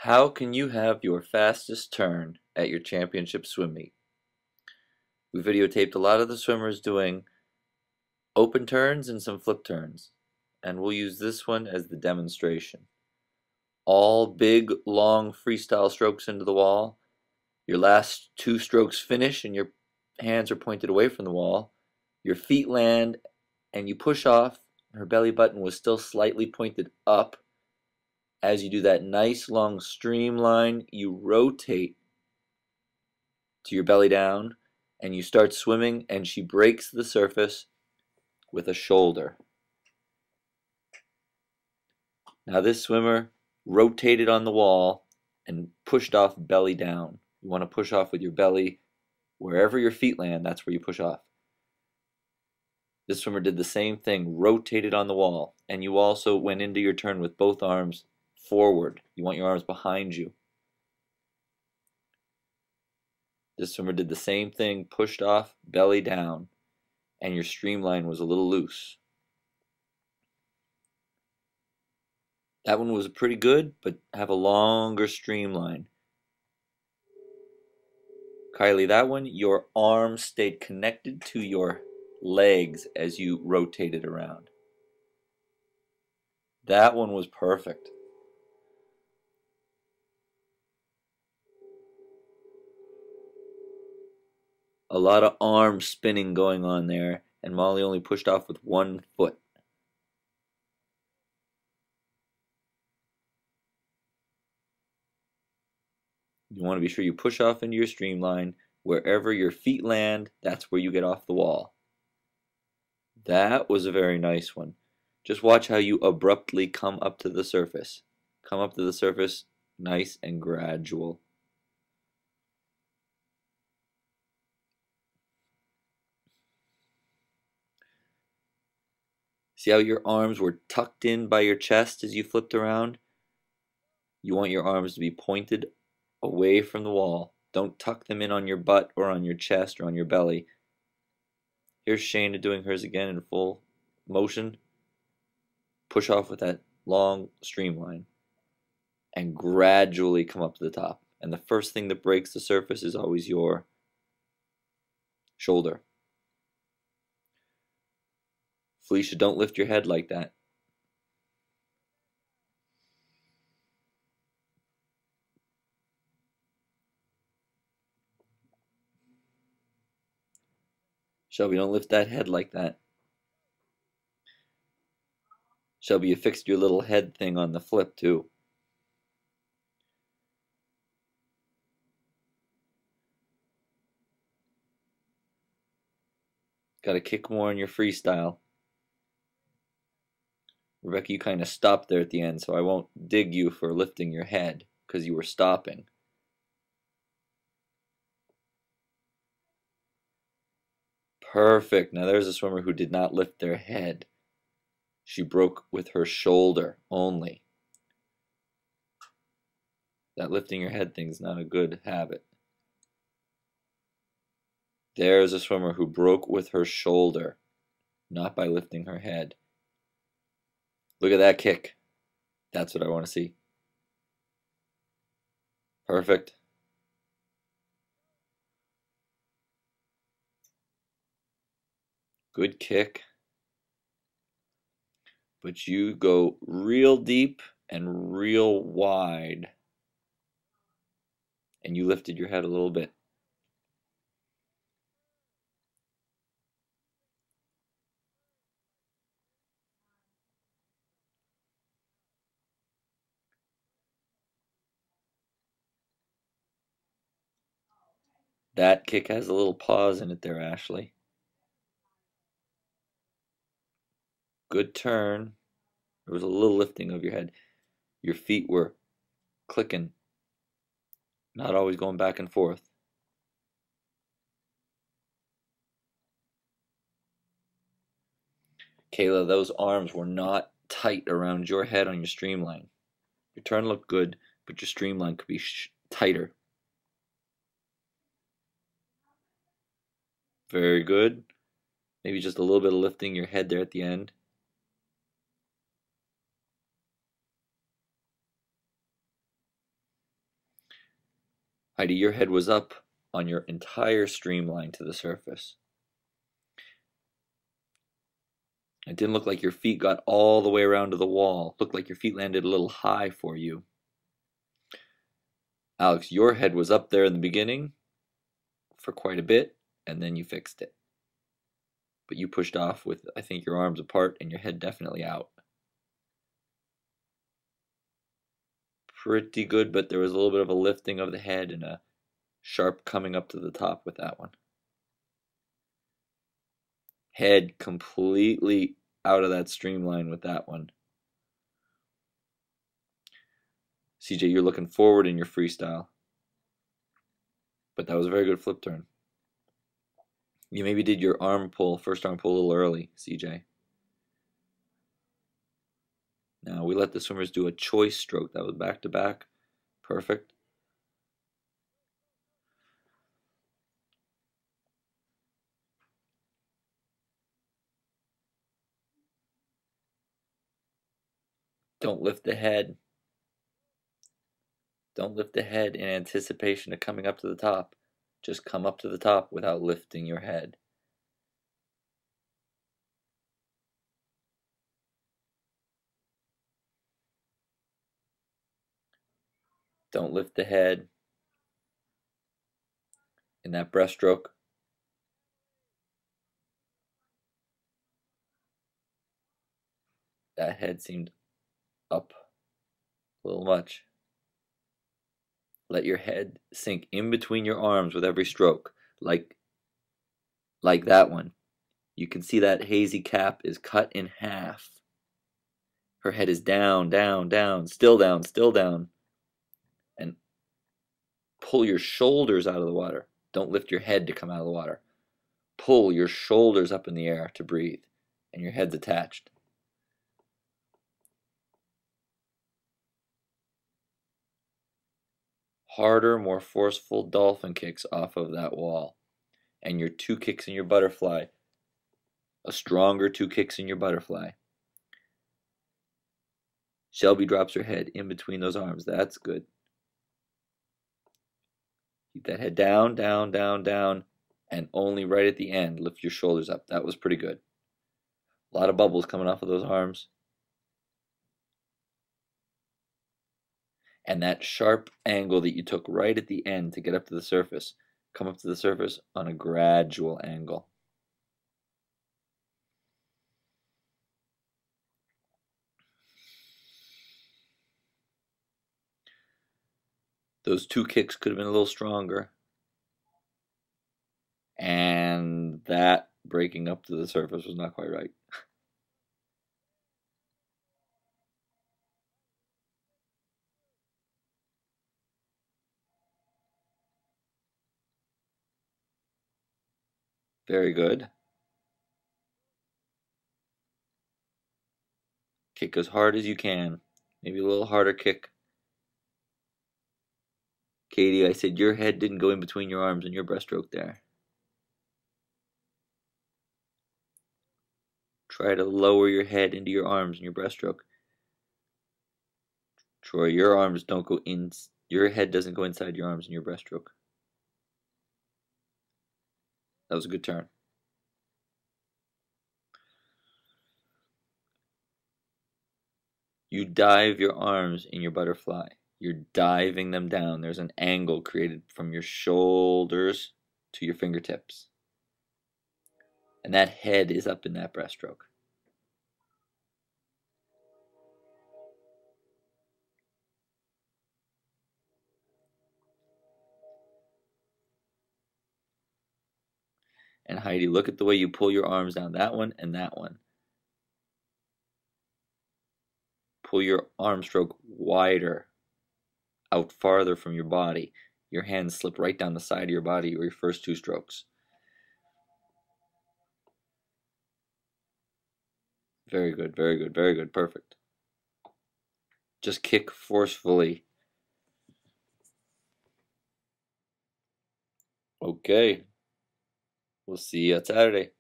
How can you have your fastest turn at your championship swim meet? We videotaped a lot of the swimmers doing open turns and some flip turns, and we'll use this one as the demonstration. All big, long freestyle strokes into the wall. Your last two strokes finish and your hands are pointed away from the wall. Your feet land and you push off. Her belly button was still slightly pointed up. As you do that nice long streamline, you rotate to your belly down and you start swimming, and she breaks the surface with a shoulder. Now this swimmer rotated on the wall and pushed off belly down. You want to push off with your belly wherever your feet land, that's where you push off. This swimmer did the same thing, rotated on the wall, and you also went into your turn with both arms forward. You want your arms behind you. This swimmer did the same thing, pushed off, belly down, and your streamline was a little loose. That one was pretty good, but have a longer streamline. Kylie, that one, your arms stayed connected to your legs as you rotated around. That one was perfect. A lot of arm spinning going on there, and Molly only pushed off with one foot. You want to be sure you push off into your streamline. Wherever your feet land, that's where you get off the wall. That was a very nice one. Just watch how you abruptly come up to the surface. Come up to the surface, nice and gradual. See how your arms were tucked in by your chest as you flipped around? You want your arms to be pointed away from the wall. Don't tuck them in on your butt or on your chest or on your belly. Here's Shayna doing hers again in full motion. Push off with that long streamline and gradually come up to the top. And the first thing that breaks the surface is always your shoulder. Felicia, don't lift your head like that. Shelby, don't lift that head like that. Shelby, you fixed your little head thing on the flip too. Got to kick more in your freestyle. Rebecca, you kind of stopped there at the end, so I won't dig you for lifting your head because you were stopping. Perfect. Now there's a swimmer who did not lift their head. She broke with her shoulder only. That lifting your head thing's not a good habit. There's a swimmer who broke with her shoulder, not by lifting her head. Look at that kick. That's what I want to see. Perfect. Good kick. But you go real deep and real wide. And you lifted your head a little bit. That kick has a little pause in it there, Ashley. Good turn. There was a little lifting of your head. Your feet were clicking, not always going back and forth. Kayla, those arms were not tight around your head on your streamline. Your turn looked good, but your streamline could be tighter. Very good. Maybe just a little bit of lifting your head there at the end. Heidi, your head was up on your entire streamline to the surface. It didn't look like your feet got all the way around to the wall. It looked like your feet landed a little high for you. Alex, your head was up there in the beginning for quite a bit, and then you fixed it. But you pushed off with, I think, your arms apart and your head definitely out. Pretty good, but there was a little bit of a lifting of the head and a sharp coming up to the top with that one. Head completely out of that streamline with that one. CJ, you're looking forward in your freestyle. But that was a very good flip turn. You maybe did your arm pull, first arm pull a little early, CJ. Now we let the swimmers do a choice stroke. That was back to back. Perfect. Don't lift the head. Don't lift the head in anticipation of coming up to the top. Just come up to the top without lifting your head. Don't lift the head in that breaststroke. That head seemed up a little much. Let your head sink in between your arms with every stroke, like that one. You can see that hazy cap is cut in half. Her head is down, down, down, still down, still down. And pull your shoulders out of the water. Don't lift your head to come out of the water. Pull your shoulders up in the air to breathe, and your head's attached. Harder, more forceful dolphin kicks off of that wall. And your 2 kicks in your butterfly. A stronger 2 kicks in your butterfly. Shelby drops her head in between those arms. That's good. Keep that head down, down, down, down, and only right at the end lift your shoulders up. That was pretty good. A lot of bubbles coming off of those arms. And that sharp angle that you took right at the end to get up to the surface, come up to the surface on a gradual angle. Those 2 kicks could have been a little stronger. And that breaking up to the surface was not quite right. Very good. Kick as hard as you can. Maybe a little harder kick. Katie, I said your head didn't go in between your arms and your breaststroke there. Try to lower your head into your arms in your breaststroke. Troy, your arms don't go in, your head doesn't go inside your arms in your breaststroke. That was a good turn. You dive your arms in your butterfly. You're diving them down. There's an angle created from your shoulders to your fingertips. And that head is up in that breaststroke. And Heidi, look at the way you pull your arms down. That one and that one. Pull your arm stroke wider, out farther from your body. Your hands slip right down the side of your body or your first 2 strokes. Very good, very good, very good, perfect. Just kick forcefully. Okay. We'll see you on Saturday.